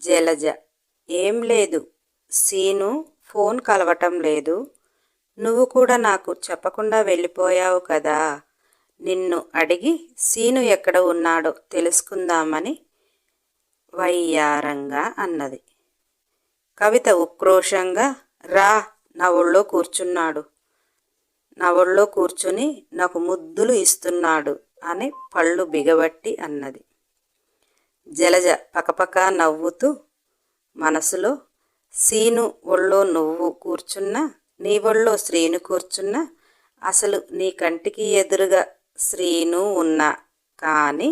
జలజ: ఏం లేదు scene, phone కలవటం లేదు. నువ్వు కూడా నాకు చెప్పకుండా వెళ్ళిపోయావు కదా. నిన్ను అడిగి సీను ఎక్కడ ఉన్నాడో తెలుసుకుందామని వయ్యారంగా అన్నది. కవిత ఉక్రోషంగా: రా, నా ఒళ్ళో కూర్చున్నాడు, నా ఒళ్ళో కూర్చుని నాకు ముద్దులు ఇస్తున్నాడు అని పళ్ళు బిగబట్టి అన్నది. జలజ పకపక నవ్వుతూ మనసులో, సీను ఒళ్ళో నువ్వు కూర్చున్నా, నీ ఒళ్ళో శ్రీను కూర్చున్నా, అసలు నీ కంటికి ఎదురుగా శ్రీను ఉన్నా కానీ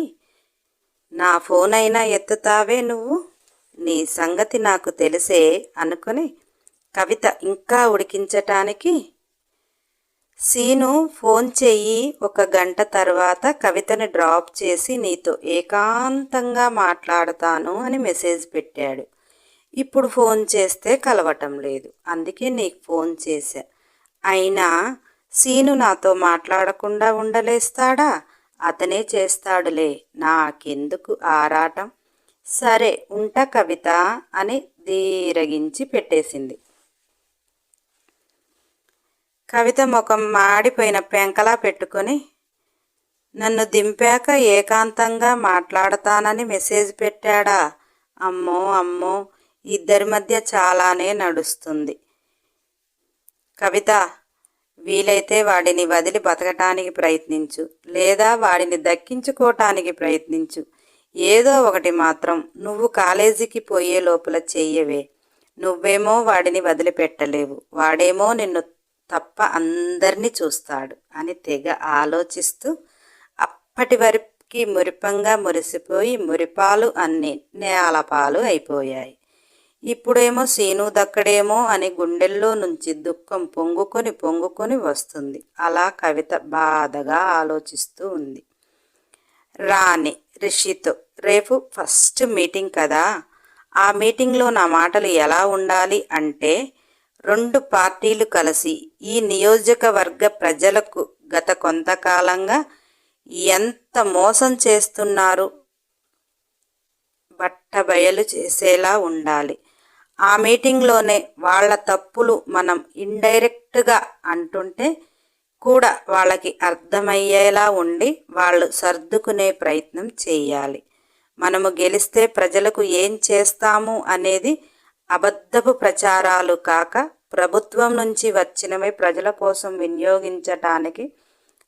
నా ఫోన్ అయినా ఎత్తుతావే నువ్వు, నీ సంగతి నాకు తెలిసే అనుకుని కవిత ఇంకా ఉడికించటానికి, సీను ఫోన్ చెయ్యి, 1 గంట తర్వాత కవితని డ్రాప్ చేసి నీతో ఏకాంతంగా మాట్లాడతాను అని మెసేజ్ పెట్టాడు. ఇప్పుడు ఫోన్ చేస్తే కలవటం లేదు, అందుకే నీకు ఫోన్ చేశా. అయినా సీను నాతో మాట్లాడకుండా ఉండలేస్తాడా? అతనే చేస్తాడులే, నాకెందుకు ఆరాటం. సరే ఉంటా కవిత అని దీరగించి పెట్టేసింది. కవిత ముఖం మాడిపోయిన పెంకలా పెట్టుకొని, నన్ను దింపాక ఏకాంతంగా మాట్లాడతానని మెసేజ్ పెట్టాడా? అమ్మో అమ్మో, ఇద్దరి మధ్య చాలానే నడుస్తుంది. కవిత, వీలైతే వాడిని వదిలి బతకటానికి ప్రయత్నించు, లేదా వాడిని దక్కించుకోవటానికి ప్రయత్నించు. ఏదో ఒకటి మాత్రం నువ్వు కాలేజీకి పోయే లోపల చెయ్యవే. నువ్వేమో వాడిని వదిలిపెట్టలేవు, వాడేమో నిన్ను తప్ప అందరినీ చూస్తాడు అని తెగ ఆలోచిస్తూ అప్పటి వరకు మురిపంగా మురిసిపోయి మురిపాలు అన్నీ నేలపాలు అయిపోయాయి. ఇప్పుడేమో సీను దక్కడేమో అని గుండెల్లో నుంచి దుఃఖం పొంగుకొని వస్తుంది. అలా కవిత బాధగా ఆలోచిస్తూ ఉంది. రాణి రిషితో రేపు ఫస్ట్ మీటింగ్ కదా, ఆ మీటింగ్లో నా మాటలు ఎలా ఉండాలి అంటే, 2 పార్టీలు కలిసి ఈ నియోజకవర్గ ప్రజలకు గత కొంతకాలంగా ఎంత మోసం చేస్తున్నారు బట్టబయలు చేసేలా ఉండాలి. ఆ మీటింగ్లోనే వాళ్ళ తప్పులు మనం ఇండైరెక్ట్గా అంటుంటే కూడా వాళ్ళకి అర్థమయ్యేలా ఉండి వాళ్ళు సర్దుకునే ప్రయత్నం చేయాలి. మనము గెలిస్తే ప్రజలకు ఏం చేస్తాము అనేది అబద్ధపు ప్రచారాలు కాక, ప్రభుత్వం నుంచి వచ్చినవి ప్రజల కోసం వినియోగించటానికి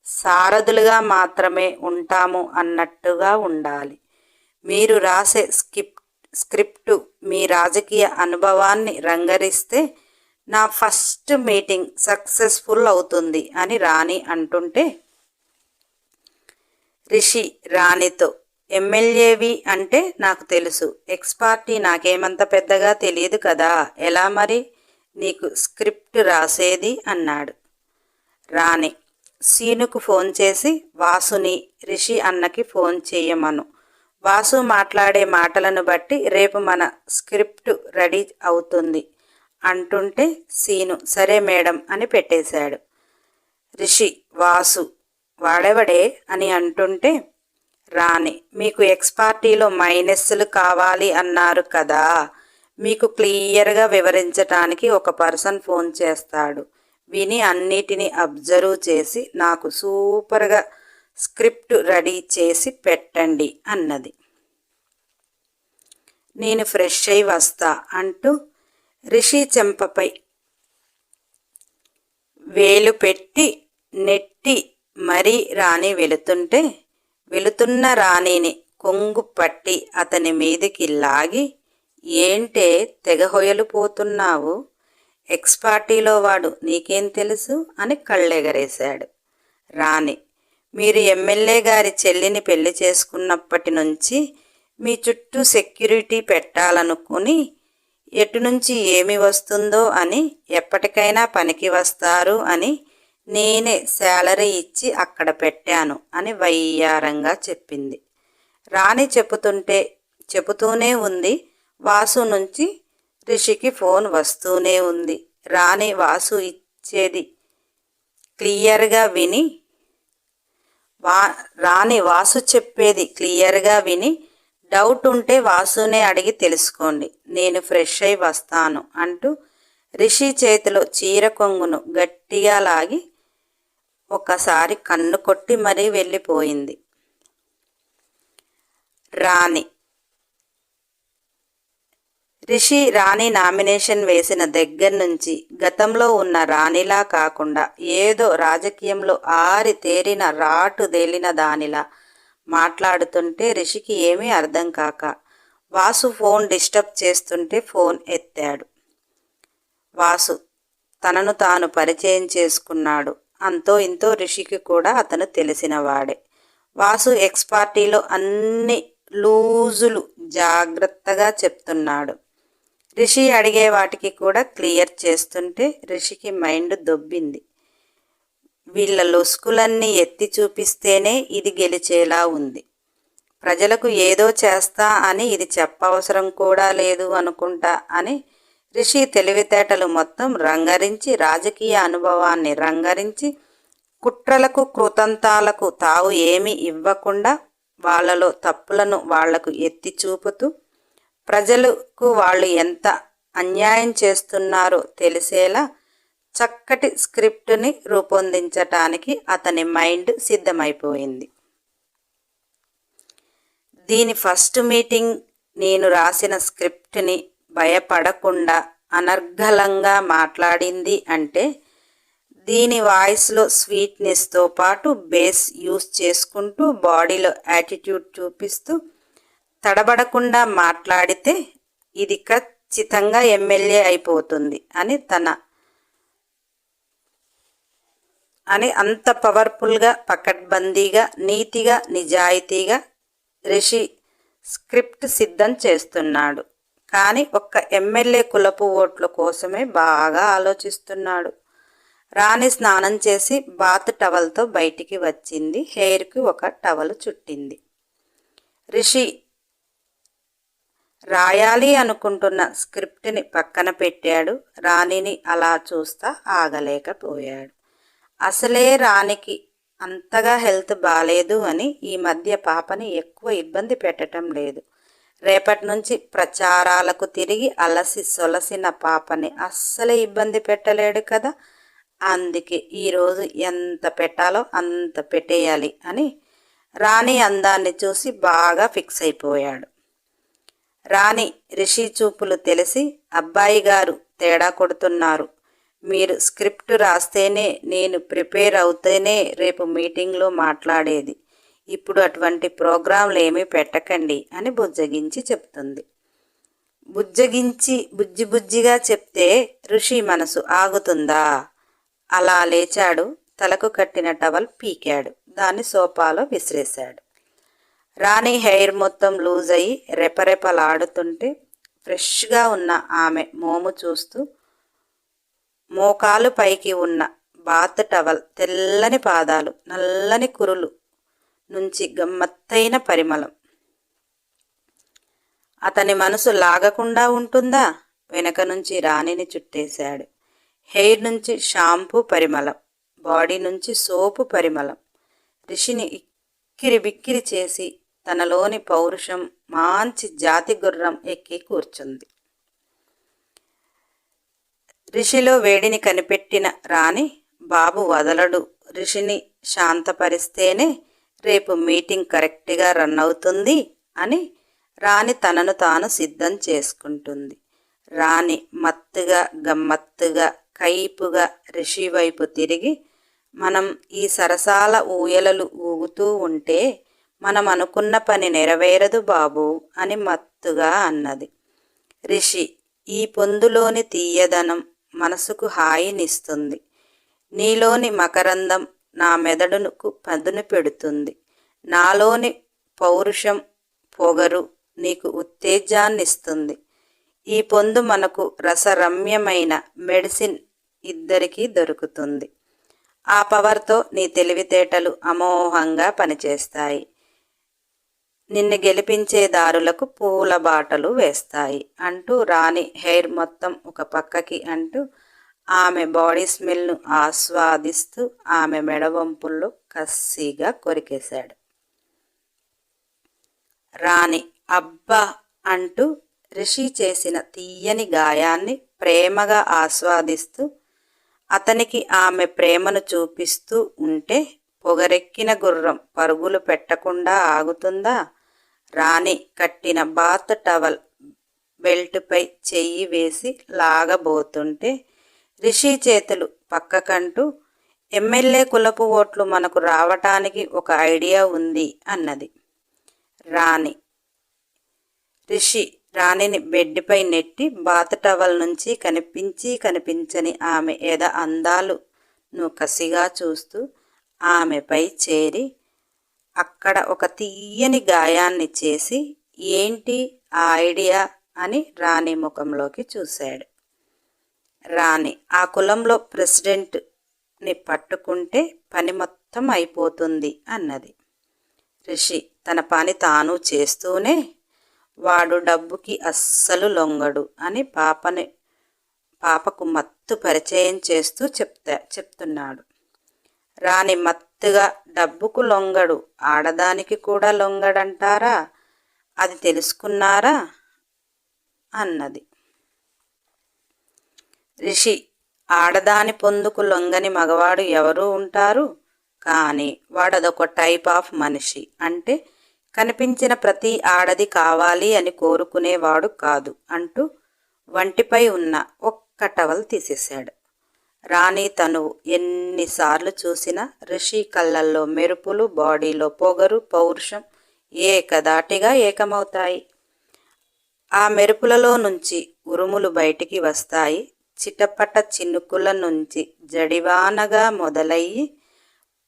సారథులుగా మాత్రమే ఉంటాము అన్నట్టుగా ఉండాలి. మీరు రాసే స్క్రిప్టు మీ రాజకీయ అనుభవాన్ని రంగరిస్తే నా ఫస్ట్ మీటింగ్ సక్సెస్ఫుల్ అవుతుంది అని రాణి అంటుంటే, రిషి రాణితో, ఎమ్మెల్యేవి అంటే నాకు తెలుసు, ఎక్స్ పార్టీ నాకేమంత పెద్దగా తెలియదు కదా, ఎలా మరి నీకు స్క్రిప్ట్ రాసేది అన్నాడు. రాణి, సీనుకు ఫోన్ చేసి వాసుని రిషి అన్నకి ఫోన్ చేయమను. వాసు మాట్లాడే మాటలను బట్టి రేపు మన స్క్రిప్ట్ రెడీ అవుతుంది అంటుంటే సీను సరే మేడం అని పెట్టేశాడు. రిషి వాసు వాడెవడే అని అంటుంటే, రాణి, మీకు ఎక్స్ పార్టీలో మైనస్లు కావాలి అన్నారు కదా, మీకు క్లియర్గా వివరించటానికి ఒక పర్సన్ ఫోన్ చేస్తాడు, విని అన్నిటినీ అబ్జర్వ్ చేసి నాకు సూపర్గా స్క్రిప్ట్ రెడీ చేసి పెట్టండి అన్నది. నేను ఫ్రెష్ అయి వస్తా అంటూ రిషి చెంపపై వేలు పెట్టి నెట్టి మరీ రాణి వెళుతున్న రాణిని కొంగు పట్టి అతని మీదికి లాగి, ఏంటే తెగ హొయలు పోతున్నావు, ఎక్స్ పార్టీలో వాడు నీకేం తెలుసు అని కళ్ళెగరేశాడు. రాణి, మీరు ఎమ్మెల్యే గారి చెల్లిని పెళ్లి చేసుకున్నప్పటి నుంచి మీ చుట్టూ సెక్యూరిటీ పెట్టాలనుకుని, ఎటు నుంచి ఏమి వస్తుందో అని, ఎప్పటికైనా పనికి వస్తారు అని నేనే శాలరీ ఇచ్చి అక్కడ పెట్టాను అని వయ్యారంగా చెప్పింది. రాణి చెబుతూనే ఉంది. వాసు నుంచి రిషికి ఫోన్ వస్తూనే ఉంది. రాణి వాసు ఇచ్చేది క్లియర్గా విని రాణి వాసు చెప్పేది క్లియర్గా విని డౌట్ ఉంటే వాసునే అడిగి తెలుసుకోండి, నేను ఫ్రెష్ అయి వస్తాను అంటూ రిషి చేతిలో చీర కొంగును గట్టిగా లాగి ఒకసారి కన్ను కొట్టి మరీ వెళ్ళిపోయింది. రాణి. రిషి రాణి నామినేషన్ వేసిన దగ్గర నుంచి గతంలో ఉన్న రాణిలా కాకుండా ఏదో రాజకీయంలో ఆరి తేరిన రాటు తేలిన దానిలా మాట్లాడుతుంటే రిషికి ఏమీ అర్థం కాక వాసు ఫోన్ డిస్టర్బ్ చేస్తుంటే ఫోన్ ఎత్తాడు. వాసు తనను తాను పరిచయం చేసుకున్నాడు. అంతో ఇంతో రిషికి కూడా అతను తెలిసినవాడే. వాసు ఎక్స్ పార్టీలో అన్ని లూజులు జాగ్రత్తగా చెప్తున్నాడు. రిషి అడిగే వాటికి కూడా క్లియర్ చేస్తుంటే రిషికి మైండ్ దొబ్బింది. వీళ్ళ లొసుకులన్నీ ఎత్తి చూపిస్తేనే ఇది గెలిచేలా ఉంది. ప్రజలకు ఏదో చేస్తా అని ఇది చెప్పవసరం కూడా లేదు అనుకుంటా అని రిషి తెలివితేటలు మొత్తం రంగరించి, రాజకీయ అనుభవాన్ని రంగరించి, కుట్రలకు కృతంతాలకు తావు ఏమీ ఇవ్వకుండా వాళ్ళలో తప్పులను వాళ్లకు ఎత్తి చూపుతూ ప్రజలకు వాళ్ళు ఎంత అన్యాయం చేస్తున్నారో తెలిసేలా చక్కటి స్క్రిప్టుని రూపొందించటానికి అతని మైండ్ సిద్ధమైపోయింది. దీని ఫస్ట్ మీటింగ్ నేను రాసిన స్క్రిప్ట్ని భయపడకుండా అనర్గళంగా మాట్లాడింది అంటే దీని వాయిస్లో స్వీట్నెస్తో పాటు బేస్ యూస్ చేసుకుంటూ బాడీలో యాటిట్యూడ్ చూపిస్తూ తడబడకుండా మాట్లాడితే ఇది ఖచ్చితంగా ఎమ్మెల్యే అయిపోతుంది అని అంత పవర్ఫుల్గా, పకడ్బందీగా, నీతిగా, నిజాయితీగా రిషి స్క్రిప్ట్ సిద్ధం చేస్తున్నాడు. కానీ ఒక్క ఎమ్మెల్యే కులపు ఓట్ల కోసమే బాగా ఆలోచిస్తున్నాడు. రాణి స్నానం చేసి బాత్ టవల్తో బయటికి వచ్చింది. హెయిర్కి ఒక టవల్ చుట్టింది. రిషి రాయాలి అనుకుంటున్న స్క్రిప్ట్ని పక్కన పెట్టాడు. రాణిని అలా చూస్తా ఆగలేకపోయాడు. అసలే రాణికి అంతగా హెల్త్ బాలేదు అని ఈ మధ్య పాపని ఎక్కువ ఇబ్బంది పెట్టడం లేదు. రేపటి నుంచి ప్రచారాలకు తిరిగి అలసి సొలసిన పాపని అస్సలే ఇబ్బంది పెట్టలేడు కదా. అందుకే ఈరోజు ఎంత పెట్టాలో అంత పెట్టేయాలి అని రాణి అందాన్ని చూసి బాగా ఫిక్స్ అయిపోయాడు. రాణి రిషి చూపులు తెలిసి, అబ్బాయి గారు తేడా కొడుతున్నారు. మీరు స్క్రిప్ట్ రాస్తేనే, నేను ప్రిపేర్ అవుతేనే రేపు మీటింగ్లో మాట్లాడేది. ఇప్పుడు అటువంటి ప్రోగ్రాంలు ఏమీ పెట్టకండి అని బుజ్జగించి చెప్తుంది. బుజ్జిగా చెప్తే ఋషి మనసు ఆగుతుందా? అలా లేచాడు. తలకు కట్టిన టవల్ పీకాడు. దాన్ని సోఫాలో విసిరేశాడు. రాణి హెయిర్ మొత్తం లూజ్ అయ్యి రెపరెపలాడుతుంటే ఫ్రెష్గా ఉన్న ఆమె మోము చూస్తూ మోకాలు పైకి ఉన్న బాత్ టవల్, తెల్లని పాదాలు, నల్లని కురులు నుంచి గమ్మత్తైన పరిమళం. అతని మనసు లాగకుండా ఉంటుందా? వెనక నుంచి రాణిని చుట్టేశాడు. హెయిర్ నుంచి షాంపూ పరిమళం, బాడీ నుంచి సోపు పరిమళం రిషిని బిక్కిరి చేసి తనలోని పౌరుషం మంచి జాతి గుర్రం ఎక్కి కూర్చుంది. రిషిలో వేడిని కనిపెట్టిన రాణి, బాబు వదలడు, రిషిని శాంతపరిస్తేనే రేపు మీటింగ్ కరెక్ట్గా రన్ అవుతుంది అని రాణి తనను తాను సిద్ధం చేసుకుంటుంది. రాణి మత్తుగా, గమ్మత్తుగా, కైపుగా రిషి వైపు తిరిగి, మనం ఈ సరసాల ఊయలలు ఊగుతూ ఉంటే మనం అనుకున్న పని నెరవేరదు బాబు అని మత్తుగా అన్నది. రిషి, ఈ పొందులోని తీయదనం మనసుకు హాయినిస్తుంది. నీలోని మకరందం నా మెదడుకు పదును పెడుతుంది. నాలోని పౌరుషం, పొగరు నీకు ఉత్తేజాన్నిస్తుంది. ఈ పొందు మనకు రసరమ్యమైన మెడిసిన్ ఇద్దరికీ దొరుకుతుంది. ఆ పవర్తో నీ తెలివితేటలు అమోఘంగా పనిచేస్తాయి. నిన్ను గెలిపించే దారులకు పూల బాటలు వేస్తాయి అంటూ రాణి హెయిర్ మొత్తం ఒక పక్కకి అంటూ ఆమె బాడీ స్మెల్ను ఆస్వాదిస్తూ ఆమె మెడవంపుల్లో కసిగా కొరికేశాడు. రాణి అబ్బా అంటూ రిషి చేసిన తీయని గాయాన్ని ప్రేమగా ఆస్వాదిస్తూ అతనికి ఆమె ప్రేమను చూపిస్తూ ఉంటే పొగరెక్కిన గుర్రం పరుగులు పెట్టకుండా ఆగుతుందా? రాణి కట్టిన బాత్ టవల్ బెల్టుపై చెయ్యి వేసి లాగబోతుంటే రిషి చేతులు పక్కకంటూ ఎమ్మెల్యే కులపు ఓట్లు మనకు రావటానికి ఒక ఐడియా ఉంది అన్నది రాణి. రిషి రాణిని బెడ్పై నెట్టి బాత్ టవల్ నుంచి కనిపించని ఆమె ఎద అందాలను కసిగా చూస్తూ ఆమెపై చేరి అక్కడ ఒక తీయని గాయాన్ని చేసి ఏంటి ఆ ఐడియా అని రాణి ముఖంలోకి చూశాడు. రాణి ఆ కులంలో ప్రెసిడెంట్ని పట్టుకుంటే పని మొత్తం అయిపోతుంది అన్నది. రిషి తన పని తాను చేస్తూనే వాడు డబ్బుకి అస్సలు లొంగడు అని పాపకు మత్తు పరిచయం చేస్తూ చెప్తున్నాడు. రాణి మత్తుగా డబ్బుకు లొంగడు, ఆడదానికి కూడా లొంగడంటారా, అది తెలుసుకున్నారా అన్నది. రిషి ఆడదాని పొందుకు లొంగని మగవాడు ఎవరూ ఉంటారు, కానీ వాడదొక టైప్ ఆఫ్ మనిషి. అంటే కనిపించిన ప్రతి ఆడది కావాలి అని కోరుకునేవాడు కాదు అంటూ వంటిపై ఉన్న ఒక్క టవల్ తీసేశాడు. రాణి తనువు ఎన్నిసార్లు చూసినా రిషి కళ్ళల్లో మెరుపులు, బాడీలో పొగరు, పౌరుషం ఏకదాటిగా ఏకమవుతాయి. ఆ మెరుపులలో నుంచి ఉరుములు బయటికి వస్తాయి. చిటపట చినుకుల నుంచి జడివానగా మొదలయ్యి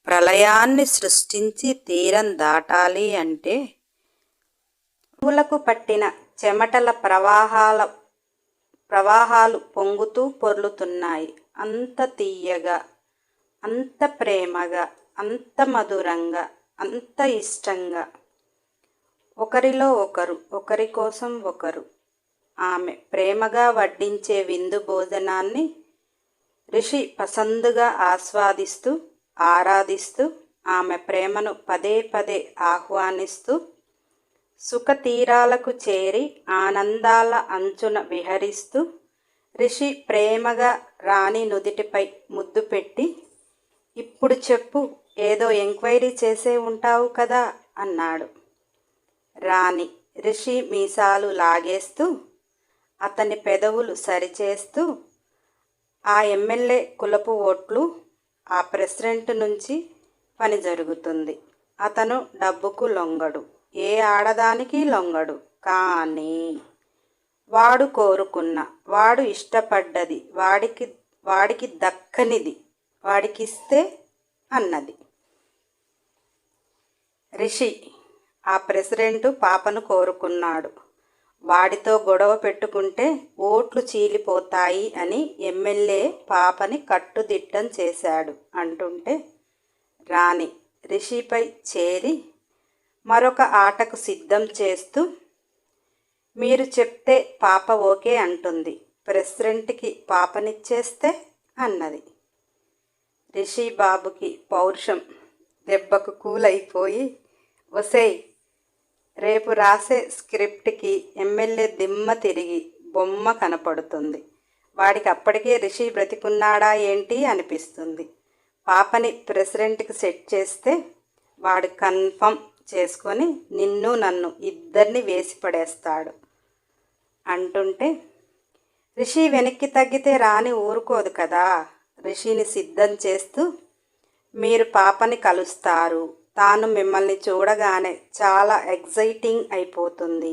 ప్రళయాన్ని సృష్టించి తీరం దాటాలి అంటే పువ్వులకు పట్టిన చెమటల ప్రవాహాలు పొంగుతూ పొర్లుతున్నాయి. అంత తీయగా, అంత ప్రేమగా, అంత మధురంగా, అంత ఇష్టంగా, ఒకరిలో ఒకరు, ఒకరి కోసం ఒకరు. ఆమె ప్రేమగా వడ్డించే విందు భోజనాన్ని రిషి పసందుగా ఆస్వాదిస్తూ ఆరాధిస్తూ ఆమె ప్రేమను పదే పదే ఆహ్వానిస్తూ సుఖతీరాలకు చేరి ఆనందాల అంచున విహరిస్తూ రిషి ప్రేమగా రాణి నుదిటిపై ముద్దు పెట్టి, ఇప్పుడు చెప్పు, ఏదో ఎంక్వైరీ చేసే ఉంటావు కదా అన్నాడు. రాణి రిషి మీసాలు లాగేస్తూ అతని పెదవులు సరిచేస్తూ, ఆ ఎమ్మెల్యే కులపు ఓట్లు, ఆ ప్రెసిడెంట్ నుంచి పని జరుగుతుంది. అతను డబ్బుకు లొంగడు, ఏ ఆడదానికి లొంగడు. కానీ వాడు కోరుకున్న, వాడు ఇష్టపడ్డది వాడికి దక్కనిది వాడికిస్తే అన్నది. రిషి ఆ ప్రెసిడెంటు పాపను కోరుకున్నాడు. వాడితో గొడవ పెట్టుకుంటే ఓట్లు చీలిపోతాయి అని ఎమ్మెల్యే పాపని కట్టుదిట్టం చేశాడు అంటుంటే రాణి రిషిపై చేరి మరొక ఆటకు సిద్ధం చేస్తూ, మీరు చెప్తే పాప ఓకే అంటుంది, ప్రెసిడెంట్కి పాపనిచ్చేస్తే అన్నది. రిషి బాబుకి పౌరుషం దెబ్బకు కూలైపోయి, ఒసేయ్, రేపు రాసే స్క్రిప్ట్కి ఎమ్మెల్యే దిమ్మ తిరిగి బొమ్మ కనపడుతుంది. వాడికి అప్పటికే రిషి బ్రతికున్నాడా ఏంటి అనిపిస్తుంది. పాపని ప్రెసిడెంట్కి సెట్ చేస్తే వాడు కన్ఫర్మ్ చేసుకొని నిన్ను నన్ను ఇద్దరిని వేసి పడేస్తాడు అంటుంటే రిషి వెనక్కి తగ్గితే రాణి ఊరుకోదు కదా. రిషిని సిద్ధం చేస్తూ, మీరు పాపని కలుస్తారు, తాను మిమ్మల్ని చూడగానే చాలా ఎగ్జైటింగ్ అయిపోతుంది.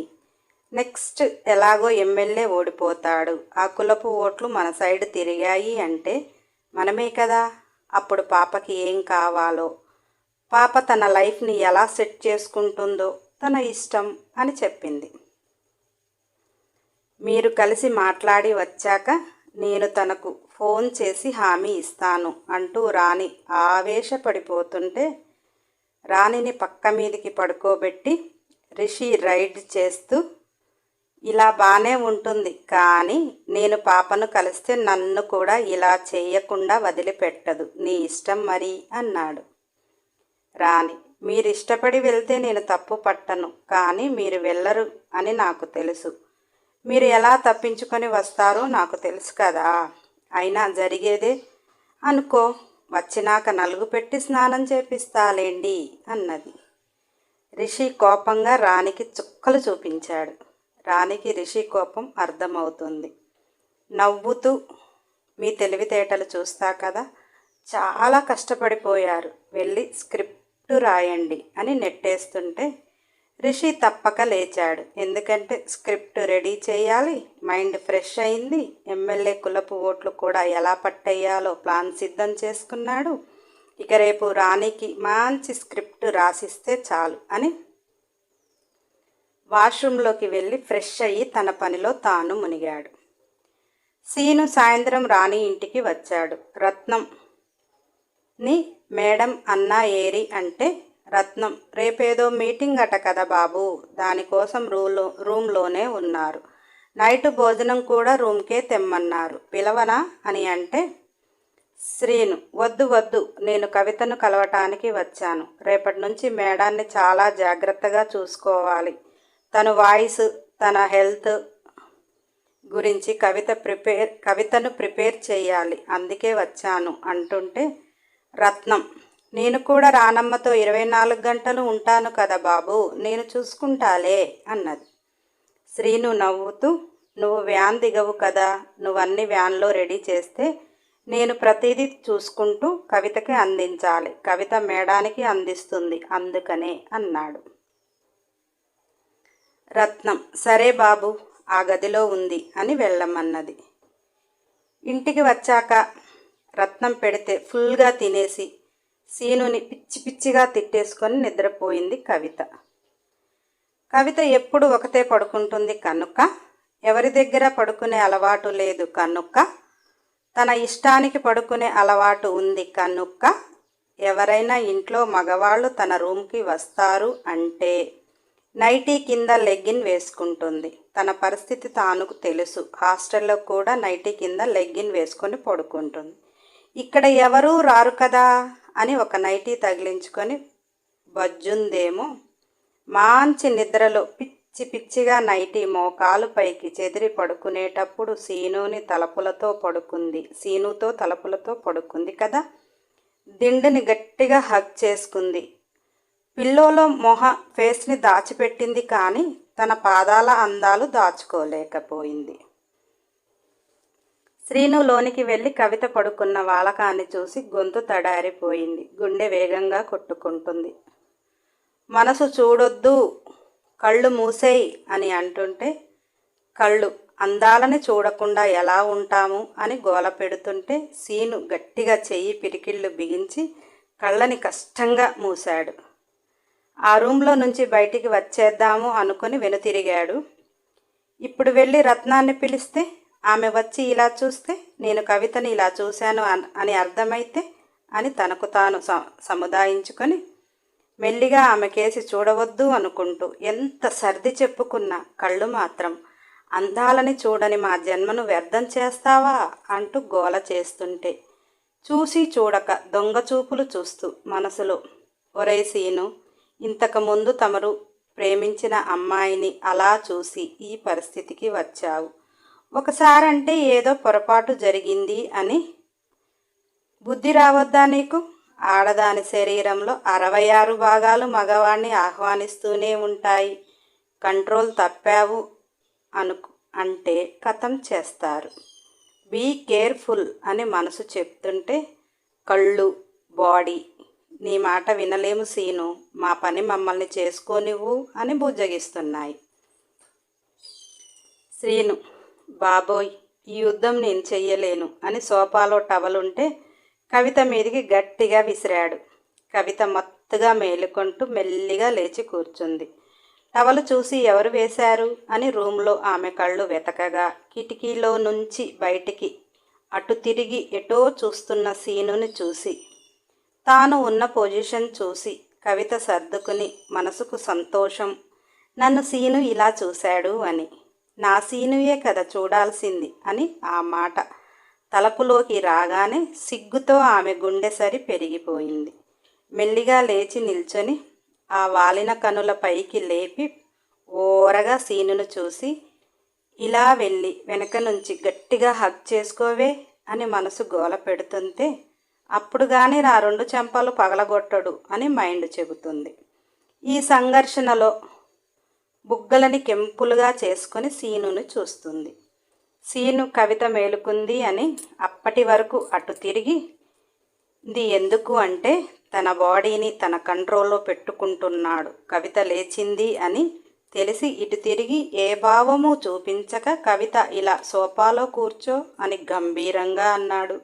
నెక్స్ట్ ఎలాగో ఎమ్మెల్యే ఓడిపోతాడు, ఆ కులపు ఓట్లు మన సైడ్ తిరిగాయి అంటే మనమే కదా. అప్పుడు పాపకి ఏం కావాలో, పాప తన లైఫ్ని ఎలా సెట్ చేసుకుంటుందో తన ఇష్టం అని చెప్పింది. మీరు కలిసి మాట్లాడి వచ్చాక నేను తనకు ఫోన్ చేసి హామీ ఇస్తాను అంటూ రాణి ఆవేశపడిపోతుంటే రాణిని పక్క మీదికి పడుకోబెట్టి రిషి రైడ్ చేస్తూ, ఇలా బాగానే ఉంటుంది, కానీ నేను పాపను కలిస్తే నన్ను కూడా ఇలా చేయకుండా వదిలిపెట్టదు, నీ ఇష్టం మరి అన్నాడు. రాణి మీరు ఇష్టపడి వెళ్తే నేను తప్పు పట్టను, కానీ మీరు వెళ్ళరు అని నాకు తెలుసు. మీరు ఎలా తప్పించుకొని వస్తారో నాకు తెలుసు కదా. అయినా జరిగేదే అనుకో, వచ్చినాక నలుగు పెట్టి స్నానం చేపిస్తాలేండి అన్నది. రిషి కోపంగా రాణికి చుక్కలు చూపించాడు. రాణికి రిషి కోపం అర్థమవుతుంది. నవ్వుతూ, మీ తెలివితేటలు చూస్తా కదా, చాలా కష్టపడిపోయారు, వెళ్ళి స్క్రిప్ట్ రాయండి అని నెట్టేస్తుంటే రిషి తప్పక లేచాడు. ఎందుకంటే స్క్రిప్ట్ రెడీ చేయాలి. మైండ్ ఫ్రెష్ అయింది. ఎమ్మెల్యే కులపు ఓట్లు కూడా ఎలా పట్టేయాలో ప్లాన్ సిద్ధం చేసుకున్నాడు. ఇక రేపు రాణికి మంచి స్క్రిప్ట్ రాసిస్తే చాలు అని వాష్రూమ్లోకి వెళ్ళి ఫ్రెష్ అయ్యి తన పనిలో తాను మునిగాడు. సీను సాయంత్రం రాణి ఇంటికి వచ్చాడు. రత్నంని మేడం అన్నా ఏరి అంటే, రత్నం, రేపేదో మీటింగ్ అట కదా బాబు, దానికోసం రూమ్లోనే ఉన్నారు. నైట్ భోజనం కూడా రూమ్కే తెమ్మన్నారు, పిలవనా అని అంటే, శ్రీను, వద్దు వద్దు, నేను కవితను కలవటానికి వచ్చాను. రేపటి నుంచి మేడాన్ని చాలా జాగ్రత్తగా చూసుకోవాలి. తన వాయిస్, తన హెల్త్ గురించి కవితను ప్రిపేర్ చేయాలి, అందుకే వచ్చాను అంటుంటే, రత్నం, నేను కూడా రానమ్మతో 24 గంటలు ఉంటాను కదా బాబు, నేను చూసుకుంటాలే అన్నది. శ్రీను నవ్వుతూ, నువ్వు వ్యాన్ దిగవు కదా, నువ్వన్నీ వ్యాన్లో రెడీ చేస్తే నేను ప్రతిదీ చూసుకుంటూ కవితకి అందించాలి. కవిత మేడానికి అందిస్తుంది, అందుకనే అన్నాడు. రత్నం, సరే బాబు, ఆ గదిలో ఉంది అని వెళ్ళమన్నది. ఇంటికి వచ్చాక రత్నం పెడితే ఫుల్గా తినేసి సీనుని పిచ్చి పిచ్చిగా తిట్టేసుకొని నిద్రపోయింది కవిత. కవిత ఎప్పుడు ఒకతే పడుకుంటుంది కనుక, ఎవరి దగ్గర పడుకునే అలవాటు లేదు కనుక, తన ఇష్టానికి పడుకునే అలవాటు ఉంది కనుక, ఎవరైనా ఇంట్లో మగవాళ్ళు తన రూమ్కి వస్తారు అంటే నైటీ కింద లెగ్గిన్ వేసుకుంటుంది. తన పరిస్థితి తానుకు తెలుసు. హాస్టల్లో కూడా నైటీ కింద లెగ్గిన్ వేసుకొని పడుకుంటుంది. ఇక్కడ ఎవరూ రారు కదా అని ఒక నైటీ తగిలించుకొని బజ్జుందేమో. మంచి నిద్రలో పిచ్చి పిచ్చిగా నైటీ మోకాలు పైకి చెదిరి పడుకునేటప్పుడు సీనుతో తలుపులతో పడుకుంది కదా. దిండుని గట్టిగా హగ్ చేసుకుంది. పిల్లోలో ఫేస్ని దాచిపెట్టింది, కానీ తన పాదాల అందాలు దాచుకోలేకపోయింది. శ్రీను లోనికి వెళ్ళి కవిత పడుకున్న వాలకాన్ని చూసి గొంతు తడారిపోయింది. గుండె వేగంగా కొట్టుకుంటుంది. మనసు చూడొద్దు, కళ్ళు మూసేయి అని అంటుంటే, కళ్ళు అందాలని చూడకుండా ఎలా ఉంటాము అని గోల పెడుతుంటే సీను గట్టిగా చెయ్యి పిరికిళ్ళు బిగించి కళ్ళని కష్టంగా మూశాడు. ఆ రూమ్లో నుంచి బయటికి వచ్చేద్దాము అనుకుని వెనుతిరిగాడు. ఇప్పుడు వెళ్ళి రత్నాన్ని పిలిస్తే, ఆమె వచ్చి ఇలా చూస్తే, నేను కవితని ఇలా చూశాను అని అర్థమైతే అని తనకు తాను సముదాయించుకొని మెల్లిగా ఆమె కేసి చూడవద్దు అనుకుంటూ ఎంత సర్ది చెప్పుకున్నా కళ్ళు మాత్రం అందాలని చూడని మా జన్మను వ్యర్థం చేస్తావా అంటూ గోల చేస్తుంటే చూసి చూడక దొంగ చూపులు చూస్తూ మనసులో, ఒరే సీను, ఇంతకుముందు తమరు ప్రేమించిన అమ్మాయిని అలా చూసి ఈ పరిస్థితికి వచ్చావు. ఒకసారంటే ఏదో పొరపాటు జరిగింది అని బుద్ధి రావద్దా నీకు? ఆడదాని శరీరంలో 66 భాగాలు మగవాణ్ణి ఆహ్వానిస్తూనే ఉంటాయి. కంట్రోల్ తప్పావు అంటే కథం చేస్తారు. బీ కేర్ఫుల్ అని మనసు చెప్తుంటే కళ్ళు, బాడీ, నీ మాట వినలేము సీను, మా పని మమ్మల్ని చేసుకోనివ్వు అని బుజ్జగిస్తున్నాయి. శ్రీను, బాబోయ్, ఈ యుద్ధం నేను చెయ్యలేను అని సోఫాలో టవలుంటే కవిత మీదికి గట్టిగా విసిరాడు. కవిత మత్తుగా మేలుకుంటూ మెల్లిగా లేచి కూర్చుంది. టవలు చూసి ఎవరు వేశారు అని రూమ్లో ఆమె కళ్ళు వెతకగా కిటికీలో నుంచి బయటికి అటు తిరిగి ఎటో చూస్తున్న సీనుని చూసి, తాను ఉన్న పొజిషన్ చూసి కవిత సర్దుకుని మనసుకు సంతోషం, నన్ను సీను ఇలా చూశాడు అని, నా సీనుయే కదా చూడాల్సింది అని ఆ మాట తలపులోకి రాగానే సిగ్గుతో ఆమె గుండె సరి పెరిగిపోయింది. మెల్లిగా లేచి నిల్చొని ఆ వాలిన కనుల పైకి లేపి ఓరగా సీనును చూసి, ఇలా వెళ్ళి వెనక నుంచి గట్టిగా హగ్ చేసుకోవే అని మనసు గోల పెడుతుంటే, అప్పుడు కానీ నా 2 చెంపలు పగలగొట్టడు అని మైండ్ చెబుతుంది. ఈ సంఘర్షణలో బుగ్గలని కెంపులుగా చేసుకొని సీనును చూస్తుంది. సీను కవిత మేలుకుంది అని అప్పటి వరకు అటు తిరిగి ఇది ఎందుకు అంటే తన బాడీని తన కంట్రోల్లో పెట్టుకుంటున్నాడు. కవిత లేచింది అని తెలిసి ఇటు తిరిగి ఏ భావము చూపించక, కవిత ఇలా సోఫాలో కూర్చో అని గంభీరంగా అన్నాడు.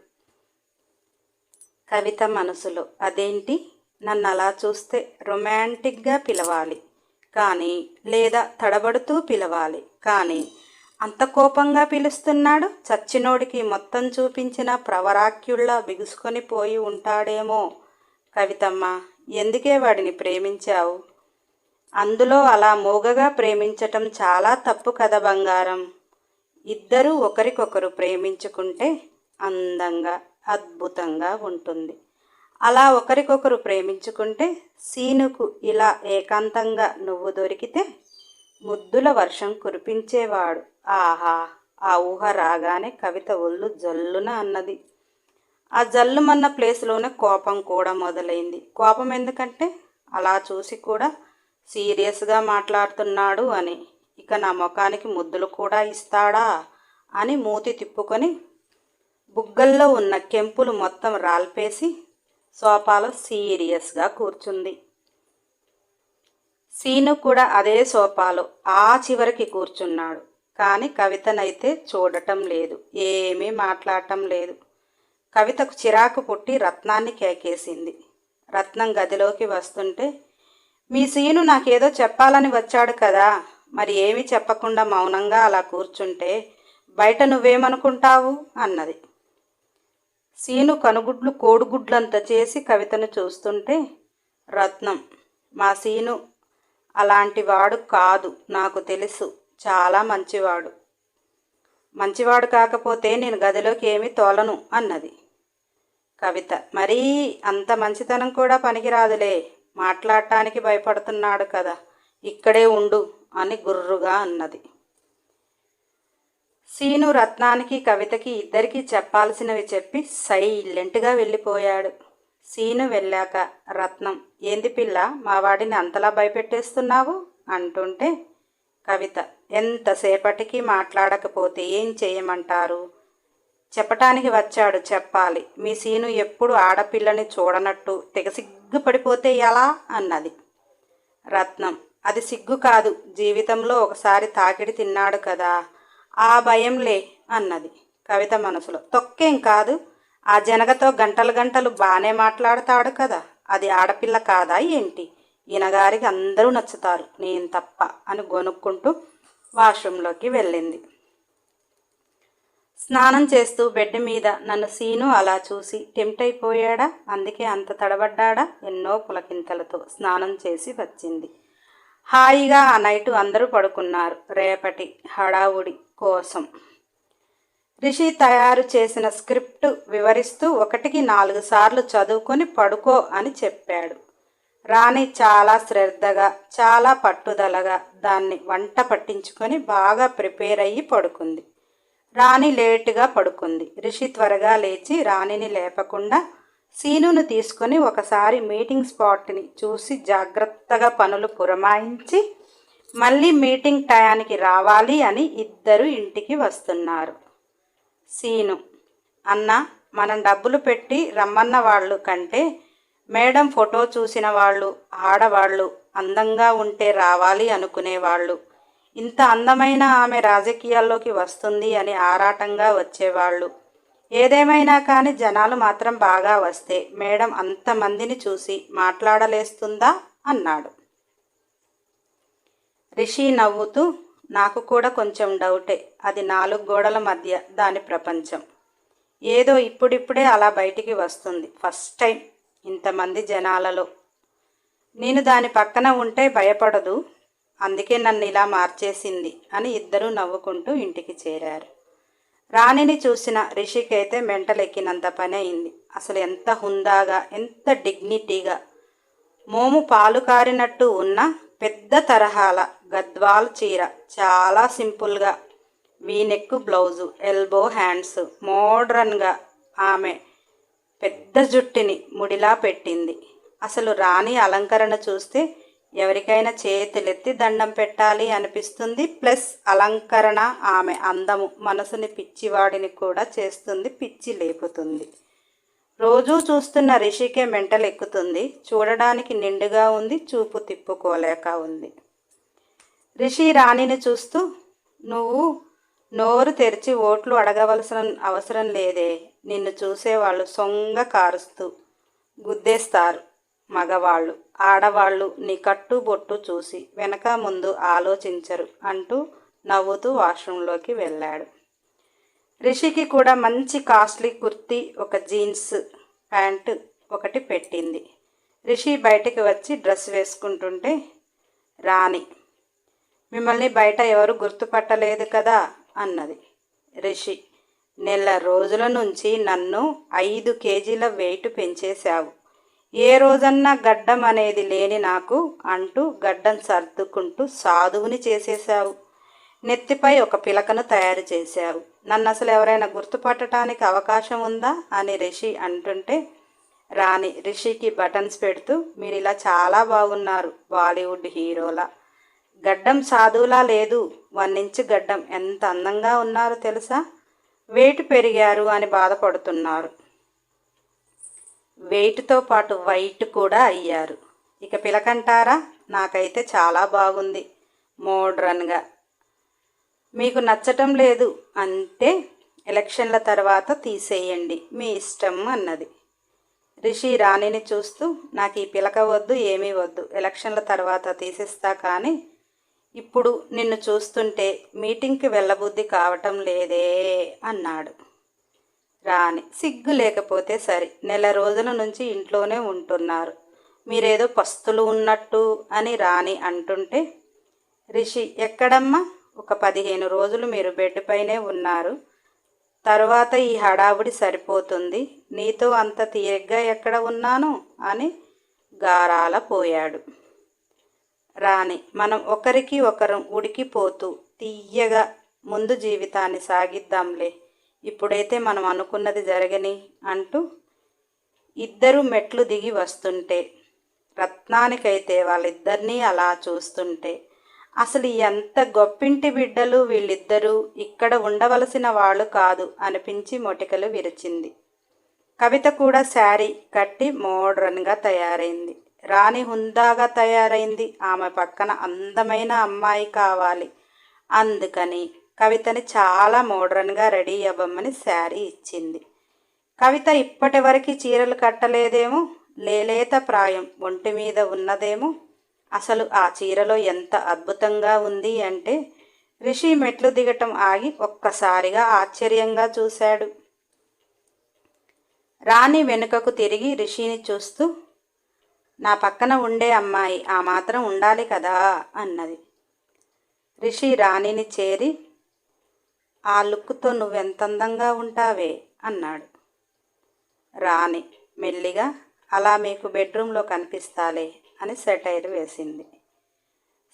కవిత మనసులో, అదేంటి, నన్ను అలా చూస్తే రొమాంటిక్గా పిలవాలి కానీ, లేదా తడబడుతూ పిలవాలి కానీ, అంత కోపంగా పిలుస్తున్నాడు. చచ్చినోడికి మొత్తం చూపించిన ప్రవరాక్యుల్లా బిగుసుకొని పోయి ఉంటాడేమో. కవితమ్మ, ఎందుకే వాడిని ప్రేమించావు? అందులో అలా మూగగా ప్రేమించటం చాలా తప్పు కదా బంగారం. ఇద్దరూ ఒకరికొకరు ప్రేమించుకుంటే అందంగా అద్భుతంగా ఉంటుంది. అలా ఒకరికొకరు ప్రేమించుకుంటే సీనుకు ఇలా ఏకాంతంగా నువ్వు దొరికితే ముద్దుల వర్షం కురిపించేవాడు. ఆహా! ఆ ఊహ రాగానే కవిత ఒళ్ళు జల్లున అన్నది. ఆ జల్లుమన్న ప్లేస్లోనే కోపం కూడా మొదలైంది. కోపం ఎందుకంటే అలా చూసి కూడా సీరియస్గా మాట్లాడుతున్నాడు అని. ఇక నా ముఖానికి ముద్దులు కూడా ఇస్తాడా అని మూతి తిప్పుకొని బుగ్గల్లో ఉన్న కెంపులు మొత్తం రాల్పేసి సోఫాలో సీరియస్గా కూర్చుంది. సీను కూడా అదే సోఫాలో ఆ చివరికి కూర్చున్నాడు. కానీ కవితనైతే చూడటం లేదు, ఏమీ మాట్లాడటం లేదు. కవితకు చిరాకు పుట్టి రత్నాన్ని కేకేసింది. రత్నం గదిలోకి వస్తుంటే, మీ సీను నాకేదో చెప్పాలని వచ్చాడు కదా, మరి ఏమీ చెప్పకుండా మౌనంగా అలా కూర్చుంటే బయట నువ్వేమనుకుంటావు అన్నది. సీను కనుగుడ్లు కోడిగుడ్లంత చేసి కవితను చూస్తుంటే, రత్నం, మా సీను అలాంటి వాడు కాదు, నాకు తెలుసు, చాలా మంచివాడు. మంచివాడు కాకపోతే నేను గదిలోకి ఏమీ తోలను అన్నది. కవిత, మరీ అంత మంచితనం కూడా పనికిరాదులే, మాట్లాడటానికి భయపడుతున్నాడు కదా, ఇక్కడే ఉండు అని గుర్రుగా అన్నది. సీను రత్నానికి కవితకి ఇద్దరికీ చెప్పాల్సినవి చెప్పి సైలెంట్గా వెళ్ళిపోయాడు. సీను వెళ్ళాక రత్నం, ఏంది పిల్ల, మా వాడిని అంతలా భయపెట్టేస్తున్నావు అంటుంటే, కవిత, ఎంతసేపటికి మాట్లాడకపోతే ఏం చేయమంటారు? చెప్పటానికి వచ్చాడు, చెప్పాలి. మీ సీను ఎప్పుడు ఆడపిల్లని చూడనట్టు తెగ సిగ్గుపడిపోతే ఎలా అన్నది. రత్నం, అది సిగ్గు కాదు, జీవితంలో ఒకసారి తాకిడి తిన్నాడు కదా, ఆ భయంలే అన్నది. కవిత మనసులో, తొక్కేం కాదు, ఆ జనగతో గంటలు గంటలు బాగానే మాట్లాడతాడు కదా, అది ఆడపిల్ల కాదా ఏంటి? ఈయనగారికి అందరూ నచ్చుతారు, నేను తప్ప అని గొనుక్కుంటూ వాష్రూంలోకి వెళ్ళింది. స్నానం చేస్తూ బెడ్ మీద నన్ను సీను అలా చూసి టెంప్ట్ అయిపోయాడా, అందుకే అంత తడబడ్డాడా? ఎన్నో పులకింతలతో స్నానం చేసి వచ్చింది. హాయిగా ఆ నైటు అందరూ పడుకున్నారు. రేపటి హడావుడి కోసం రిషి తయారు చేసిన స్క్రిప్ట్ వివరిస్తూ 1కి 4 సార్లు చదువుకొని పడుకో అని చెప్పాడు. రాణి చాలా శ్రద్ధగా, చాలా పట్టుదలగా దాన్ని వంట పట్టించుకొని బాగా ప్రిపేర్ అయ్యి పడుకుంది. రాణి లేటుగా పడుకుంది. రిషి త్వరగా లేచి రాణిని లేపకుండా సీనును తీసుకొని ఒకసారి మీటింగ్ స్పాట్ని చూసి జాగ్రత్తగా పనులు పురమాయించి మళ్ళీ మీటింగ్ టయానికి రావాలి అని ఇద్దరు ఇంటికి వస్తున్నారు. సీను, అన్న, మనం డబ్బులు పెట్టి రమ్మన్న వాళ్ళు కంటే మేడం ఫోటో చూసిన వాళ్ళు, ఆడవాళ్ళు, అందంగా ఉంటే రావాలి అనుకునేవాళ్ళు, ఇంత అందమైన ఆమె రాజకీయాల్లోకి వస్తుంది అని ఆరాటంగా వచ్చేవాళ్ళు, ఏదేమైనా కానీ జనాలు మాత్రం బాగా వస్తే మేడం అంతమందిని చూసి మాట్లాడలేస్తుందా అన్నాడు. రిషి నవ్వుతూ, నాకు కూడా కొంచెం డౌటే, అది 4 గోడల మధ్య దాని ప్రపంచం, ఏదో ఇప్పుడిప్పుడే అలా బయటికి వస్తుంది, ఫస్ట్ టైం ఇంతమంది జనాలలో. నేను దాని పక్కన ఉంటే భయపడదు, అందుకే నన్ను ఇలా మార్చేసింది అని ఇద్దరూ నవ్వుకుంటూ ఇంటికి చేరారు. రాణిని చూసిన రిషికైతే మెంటలెక్కినంత పని అయింది. అసలు ఎంత హుందాగా, ఎంత డిగ్నిటీగా మోము పాలు కారినట్టు ఉన్న పెద్ద తరహాల గద్వాల్ చీర, చాలా సింపుల్గా వీనెక్ బ్లౌజు, ఎల్బో హ్యాండ్స్, మోడ్రన్గా ఆమె పెద్ద జుట్టుని ముడిలా పెట్టింది. అసలు రాణి అలంకరణ చూస్తే ఎవరికైనా చేతులెత్తి దండం పెట్టాలి అనిపిస్తుంది. ప్లస్ అలంకరణ ఆమె అందము మనసుని పిచ్చివాడిని కూడా చేస్తుంది, పిచ్చి లేపుతుంది. రోజూ చూస్తున్న రిషికే మెంటలు ఎక్కుతుంది. చూడడానికి నిండుగా ఉంది, చూపు తిప్పుకోలేక ఉంది. రిషి రాణిని చూస్తూ, నువ్వు నోరు తెరిచి ఓట్లు అడగవలసిన అవసరం లేదే, నిన్ను చూసేవాళ్ళు సొంగ కారుస్తూ గుద్దేస్తారు. మగవాళ్ళు, ఆడవాళ్ళు నీ కట్టు బొట్టు చూసి వెనక ముందు ఆలోచించరు అంటూ నవ్వుతూ వాష్రూంలోకి వెళ్ళాడు. రిషికి కూడా మంచి కాస్ట్లీ కుర్తీ, ఒక జీన్స్ ప్యాంటు ఒకటి పెట్టింది. రిషి బయటికి వచ్చి డ్రెస్ వేసుకుంటుంటే, రాణి, మిమ్మల్ని బయట ఎవరు గుర్తుపట్టలేదు కదా అన్నది. రిషి, నెల రోజుల నుంచి నన్ను 5 కేజీల వెయిట్ పెంచేశావు, ఏ రోజన్నా గడ్డం అనేది లేని నాకు అంటూ గడ్డం సర్దుకుంటూ సాధువుని చేసేశావు. నెత్తిపై ఒక పిలకను తయారు చేశావు. నన్ను అసలు ఎవరైనా గుర్తుపట్టడానికి అవకాశం ఉందా అని రిషి అంటుంటే, రాణి రిషికి బటన్స్ పెడుతూ, మీరు ఇలా చాలా బాగున్నారు, బాలీవుడ్ హీరోలా. గడ్డం సాధువులా లేదు, 1 ఇంచ్ గడ్డం, ఎంత అందంగా ఉన్నారు తెలుసా. వెయిట్ పెరిగారు అని బాధపడుతున్నారు, వెయిట్తో పాటు వైట్ కూడా అయ్యారు. ఇక పిలకంటారా, నాకైతే చాలా బాగుంది, మోడ్రన్గా. మీకు నచ్చటం లేదు అంటే ఎలక్షన్ల తర్వాత తీసేయండి, మీ ఇష్టం అన్నది. రిషి రాణిని చూస్తూ, నాకు ఈ పిలక వద్దు, ఏమీ వద్దు, ఎలక్షన్ల తర్వాత తీసేస్తా, కానీ ఇప్పుడు నిన్ను చూస్తుంటే మీటింగ్కి వెళ్ళబుద్ధి కావటం లేదే అన్నాడు. రాణి, సిగ్గు లేకపోతే సరి, నెల రోజుల నుంచి ఇంట్లోనే ఉంటున్నారు, మీరేదో పస్తులు ఉన్నట్టు అని రాణి అంటుంటే, రిషి, ఎక్కడమ్మా, ఒక 15 రోజులు మీరు బెడ్ పైనే ఉన్నారు, తర్వాత ఈ హడావుడి సరిపోతుంది, నీతో అంత తీరిగ్గా ఎక్కడ ఉన్నాను అని గారాల పోయాడు. రాణి, మనం ఒకరికి ఒకరం ఉడికిపోతూ తీయగా ముందు జీవితాన్ని సాగిద్దాంలే, ఇప్పుడైతే మనం అనుకున్నది జరగని అంటూ ఇద్దరు మెట్లు దిగి వస్తుంటే, రత్నానికైతే వాళ్ళిద్దరినీ అలా చూస్తుంటే, అసలు ఎంత గొప్పింటి బిడ్డలు వీళ్ళిద్దరూ, ఇక్కడ ఉండవలసిన వాళ్ళు కాదు అనిపించి మొటికలు విరిచింది. కవిత కూడా శారీ కట్టి మోడ్రన్గా తయారైంది. రాణి హుందాగా తయారైంది. ఆమె పక్కన అందమైన అమ్మాయి కావాలి, అందుకని కవితని చాలా మోడ్రన్గా రెడీ అవ్వమని శారీ ఇచ్చింది. కవిత ఇప్పటి వరకు చీరలు కట్టలేదేమో, లేలేత ప్రాయం ఒంటి మీద ఉన్నదేమో. అసలు ఆ చీరలో ఎంత అద్భుతంగా ఉంది అంటే రిషి మెట్లు దిగటం ఆగి ఒక్కసారిగా ఆశ్చర్యంగా చూశాడు. రాణి వెనుకకు తిరిగి రిషిని చూస్తూ, నా పక్కన ఉండే అమ్మాయి ఆ మాత్రం ఉండాలి కదా అన్నది. రిషి రాణిని చేరి, ఆ లుక్తో నువ్వెంత అందంగా ఉంటావే అన్నాడు. రాణి మెల్లిగా, అలా మీకు బెడ్రూమ్లో కనిపిస్తాలే అని సెటైర్ వేసింది.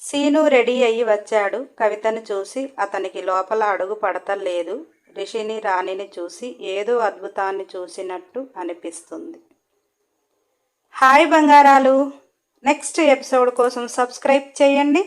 సీను రెడీ అయ్యి వచ్చాడు. కవితను చూసి అతనికి లోపల అడుగు పడతలేదు. రిషిని రాణిని చూసి ఏదో అద్భుతాన్ని చూసినట్టు అనిపిస్తుంది. హాయ్ బంగారాలు, నెక్స్ట్ ఎపిసోడ్ కోసం సబ్స్క్రైబ్ చేయండి.